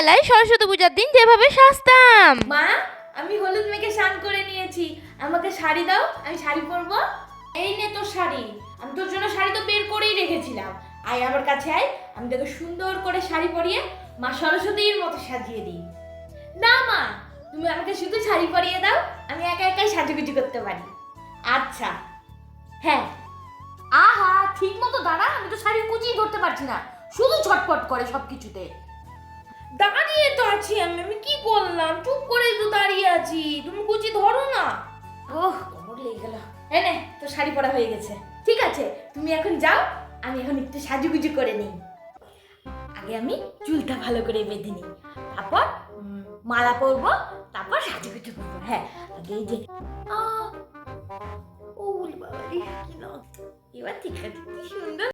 ছোটবেলায় সরস্বতী পূজার দিন যেভাবে সাজতাম। মা, আমি হলুদ মেখে স্নান করে নিয়েছি, আমাকে শাড়ি দাও, আমি শাড়ি পরবো। এই নে তোর শাড়ি, আমি তোর জন্য শাড়ি তো বের করেই রেখেছিলাম। আয় আমার কাছে আয়, আমি তোকে সুন্দর করে শাড়ি পরিয়ে মা সরস্বতীর মতো সাজিয়ে দিই। না মা, তুমি আমাকে শুধু শাড়ি পরিয়ে দাও, আমি একা একাই সাজুগুজু করতে পারি। আচ্ছা, হ্যাঁ। আহা, ঠিক মতো দাঁড়া, আমি তো শাড়ির কুচিই ধরতে পারছি না, শুধু ছটপট করে সব কিছুতে। দাঁড়িয়ে তো আছি আমি কি করলাম? চুপ করে তো দাঁড়িয়ে আছি, তুমি কুচি ধরো না। ওহ, কোমর লেগে গেল। এই নে, তো শাড়ি পরা হয়ে গেছে। ঠিক আছে, তুমি এখন যাও, আমি এখন একটু সাজুগুজু করে নিই। আগে আমি চুলটা ভালো করে বেঁধে নিই, তারপর মালা পরবো, তারপর সাজুগুজু করবো। হ্যাঁ, আগে এই যে ও বাবা রে, কি না, এবার ঠিক আছে, কি সুন্দর